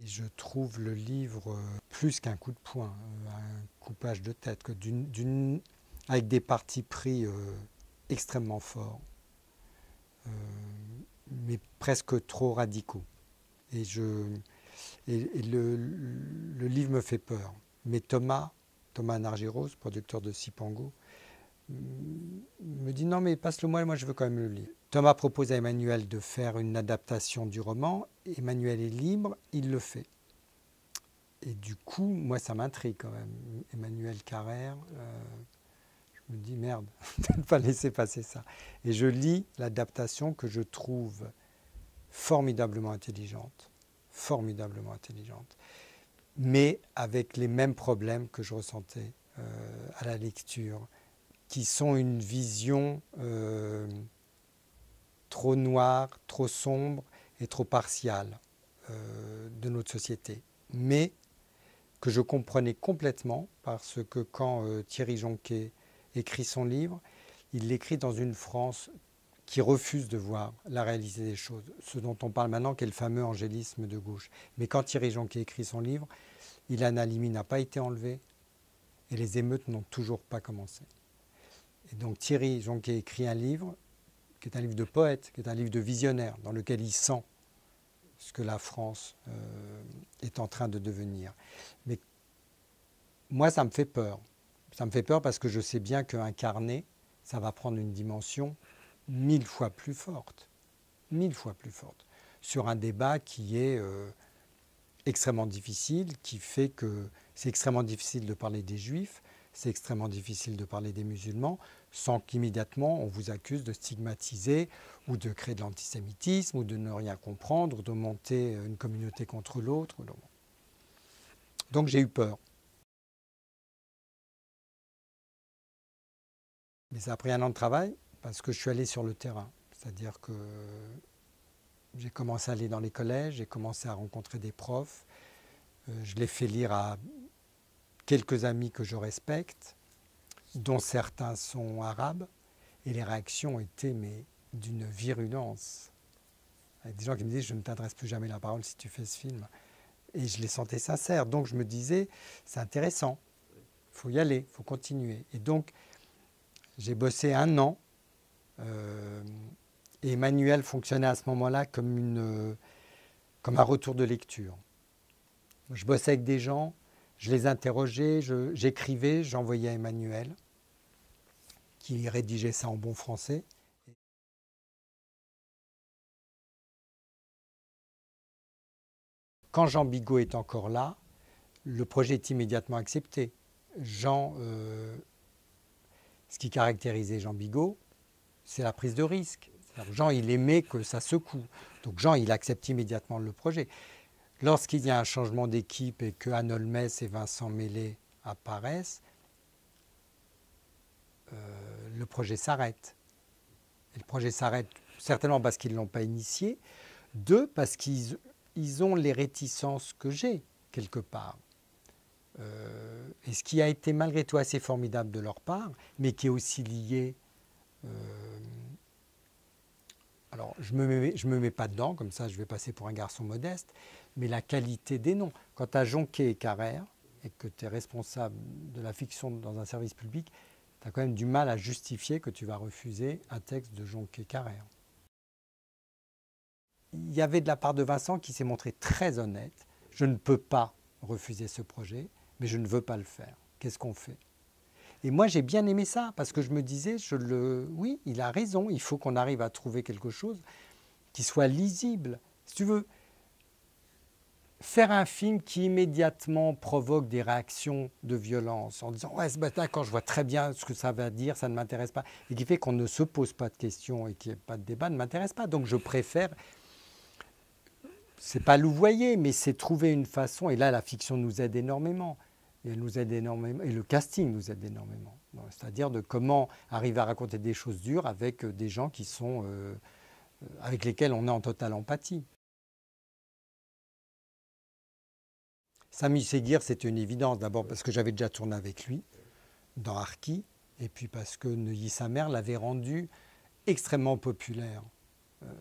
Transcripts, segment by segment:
Je trouve le livre plus qu'un coup de poing, un coupage de tête, que avec des partis pris extrêmement forts, mais presque trop radicaux. Et, le livre me fait peur. Mais Thomas Nargéros, producteur de Cipango, me dit non mais passe-le-moi, moi je veux quand même le lire. Thomas propose à Emmanuel de faire une adaptation du roman. Emmanuel est libre, il le fait. Et du coup, moi ça m'intrigue quand même. Emmanuel Carrère, je me dis merde, de ne pas laisser passer ça. Et je lis l'adaptation que je trouve formidablement intelligente, mais avec les mêmes problèmes que je ressentais à la lecture, qui sont une vision trop noire, trop sombre et trop partiale de notre société. Mais que je comprenais complètement parce que quand Thierry Jonquet écrit son livre, il l'écrit dans une France qui refuse de voir la réalité des choses, ce dont on parle maintenant qui est le fameux angélisme de gauche. Mais quand Thierry Jonquet écrit son livre, Ilan Halimi n'a pas été enlevé et les émeutes n'ont toujours pas commencé. Et donc Thierry Jonquet écrit un livre qui est un livre de poète, qui est un livre de visionnaire, dans lequel il sent ce que la France est en train de devenir. Mais moi, ça me fait peur. Ça me fait peur parce que je sais bien qu'incarner, ça va prendre une dimension 1000 fois plus forte. 1000 fois plus forte. Sur un débat qui est extrêmement difficile, qui fait que c'est extrêmement difficile de parler des Juifs, c'est extrêmement difficile de parler des musulmans, sans qu'immédiatement on vous accuse de stigmatiser ou de créer de l'antisémitisme ou de ne rien comprendre ou de monter une communauté contre l'autre. Donc j'ai eu peur. Mais ça a pris un an de travail parce que je suis allé sur le terrain. C'est-à-dire que j'ai commencé à aller dans les collèges, j'ai commencé à rencontrer des profs. Je l'ai fait lire à quelques amis que je respecte, dont certains sont arabes. Et les réactions étaient d'une virulence. Avec des gens qui me disent « je ne t'adresse plus jamais la parole si tu fais ce film ». Et je les sentais sincères. Donc je me disais « c'est intéressant, il faut y aller, il faut continuer ». Et donc j'ai bossé un an. Et Emmanuel fonctionnait à ce moment-là comme un retour de lecture. Je bossais avec des gens, je les interrogeais, j'écrivais, j'envoyais à Emmanuel, qui rédigeait ça en bon français. Quand Jean Bigot est encore là, le projet est immédiatement accepté. Ce qui caractérisait Jean Bigot, c'est la prise de risque. Jean, il aimait que ça secoue. Donc Jean, il accepte immédiatement le projet. Lorsqu'il y a un changement d'équipe et que Anne Holmes et Vincent Meslet apparaissent, le projet s'arrête. Et le projet s'arrête certainement parce qu'ils ne l'ont pas initié, deux, parce qu'ils ont les réticences que j'ai, quelque part. Et ce qui a été malgré tout assez formidable de leur part, mais qui est aussi lié... alors, je me mets pas dedans, comme ça je vais passer pour un garçon modeste, mais la qualité des noms. Quand tu as Jonquet et Carrère, et que tu es responsable de la fiction dans un service public, tu as quand même du mal à justifier que tu vas refuser un texte de Jonquet et Carrère. Il y avait de la part de Vincent qui s'est montré très honnête. Je ne peux pas refuser ce projet, mais je ne veux pas le faire. Qu'est-ce qu'on fait ? Et moi, j'ai bien aimé ça, parce que je me disais, oui, il a raison, il faut qu'on arrive à trouver quelque chose qui soit lisible. Si tu veux, faire un film qui immédiatement provoque des réactions de violence, en disant « ouais, d'accord, je vois très bien ce que ça va dire, ça ne m'intéresse pas », et qui fait qu'on ne se pose pas de questions et qu'il n'y ait pas de débat, ne m'intéresse pas. Donc je préfère, c'est pas louvoyer, mais c'est trouver une façon, et là la fiction nous aide énormément. Et elle nous aide énormément, et le casting nous aide énormément. C'est-à-dire de comment arriver à raconter des choses dures avec des gens qui sont, avec lesquels on est en totale empathie. Samy Seguir, c'était une évidence. D'abord parce que j'avais déjà tourné avec lui dans Harki, et puis parce que Neuilly sa mère l'avait rendu extrêmement populaire.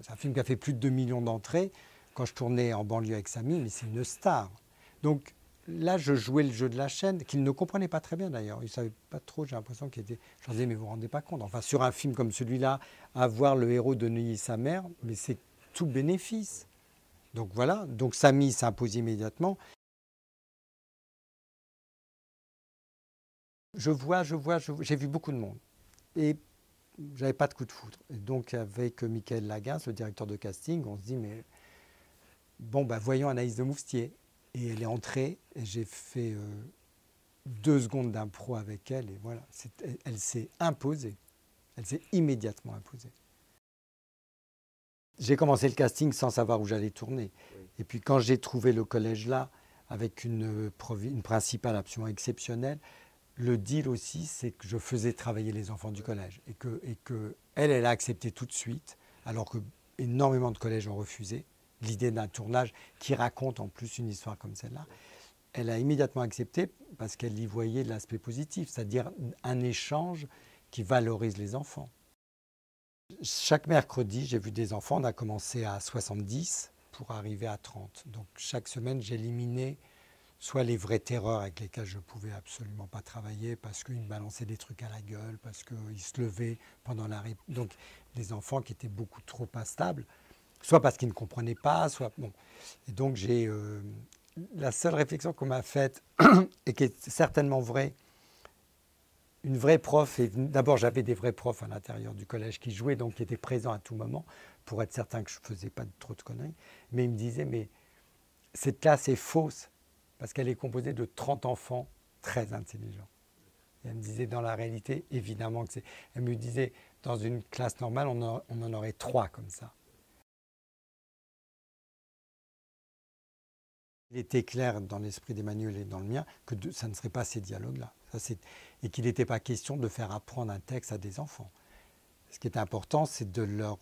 C'est un film qui a fait plus de 2 millions d'entrées. quand je tournais en banlieue avec Samy, mais c'est une star. Donc là, je jouais le jeu de la chaîne, qu'il ne comprenait pas très bien d'ailleurs. Il ne savait pas trop, j'ai l'impression qu'il était... Je leur disais, mais vous ne vous rendez pas compte. Enfin, sur un film comme celui-là, avoir le héros de Neuilly sa mère, mais c'est tout le bénéfice. Donc voilà, donc Samy s'impose immédiatement. J'ai vu beaucoup de monde. Et j'avais pas de coup de foudre. Et donc avec Michael Laguens, le directeur de casting, on se dit, mais bon, bah, voyons Anaïs de Moustier. Et elle est entrée, et j'ai fait 2 secondes d'impro avec elle, et voilà, elle s'est imposée. Elle s'est immédiatement imposée. J'ai commencé le casting sans savoir où j'allais tourner. Oui. Et puis quand j'ai trouvé le collège là, avec une principale absolument exceptionnelle, le deal aussi, c'est que je faisais travailler les enfants du collège. Et que elle a accepté tout de suite, alors que énormément de collèges ont refusé l'idée d'un tournage qui raconte en plus une histoire comme celle-là. Elle a immédiatement accepté parce qu'elle y voyait l'aspect positif, c'est-à-dire un échange qui valorise les enfants. Chaque mercredi, j'ai vu des enfants. On a commencé à 70 pour arriver à 30. Donc chaque semaine, j'éliminais soit les vraies terreurs avec lesquelles je ne pouvais absolument pas travailler parce qu'ils me balançaient des trucs à la gueule, parce qu'ils se levaient pendant la donc des enfants qui étaient beaucoup trop instables, soit parce qu'ils ne comprenaient pas, soit... Bon. Et donc la seule réflexion qu'on m'a faite, et qui est certainement vraie, une vraie prof, et d'abord j'avais des vrais profs à l'intérieur du collège qui jouaient, donc qui étaient présents à tout moment, pour être certain que je ne faisais pas trop de conneries, mais ils me disaient, mais cette classe est fausse, parce qu'elle est composée de 30 enfants très intelligents. Et elle me disait, dans la réalité, évidemment que c'est... Elle me disait, dans une classe normale, on en aurait 3 comme ça. Il était clair dans l'esprit d'Emmanuel et dans le mien que ça ne serait pas ces dialogues-là. Et qu'il n'était pas question de faire apprendre un texte à des enfants. Ce qui est important, c'est de leur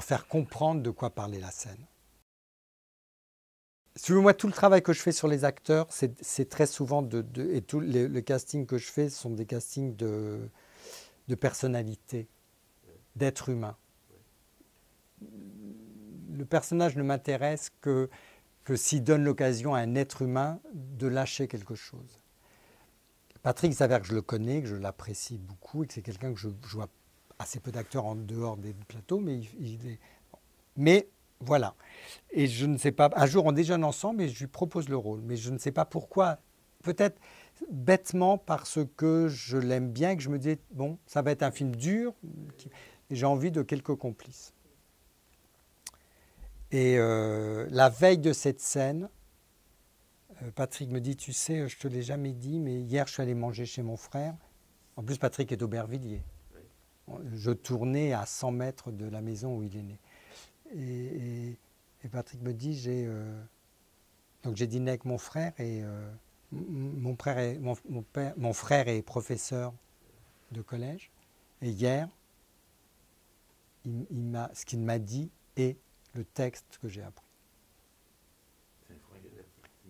faire comprendre de quoi parlait la scène. Moi, tout le travail que je fais sur les acteurs, c'est très souvent et tous les castings que je fais sont des castings de personnalité, d'être humain. Le personnage ne m'intéresse que s'il donne l'occasion à un être humain de lâcher quelque chose. Patrick, il s'avère que je le connais, que je l'apprécie beaucoup et que c'est quelqu'un que je vois assez peu d'acteurs en dehors des plateaux, mais voilà. Et je ne sais pas, un jour on déjeune ensemble et je lui propose le rôle, mais je ne sais pas pourquoi. Peut-être bêtement parce que je l'aime bien et que je me dis, bon, ça va être un film dur, et j'ai envie de quelques complices. Et la veille de cette scène, Patrick me dit, tu sais, je ne te l'ai jamais dit, mais hier je suis allé manger chez mon frère. En plus, Patrick est d'Aubervilliers. Je tournais à 100 mètres de la maison où il est né. Et Patrick me dit, donc j'ai dîné avec mon frère et mon frère est professeur de collège. Et hier, ce qu'il m'a dit est le texte que j'ai appris.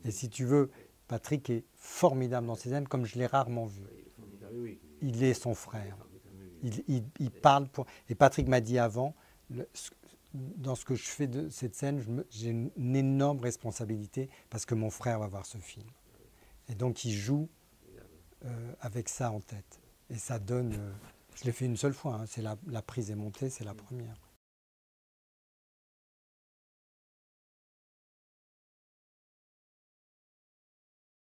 Et si tu veux, Patrick est formidable dans ses scènes, comme je l'ai rarement vu. Il est son frère. Il parle pour... Et Patrick m'a dit avant, dans ce que je fais de cette scène, j'ai une énorme responsabilité parce que mon frère va voir ce film. Et donc il joue avec ça en tête. Et ça donne... je l'ai fait une seule fois, hein, la prise est montée, c'est la première.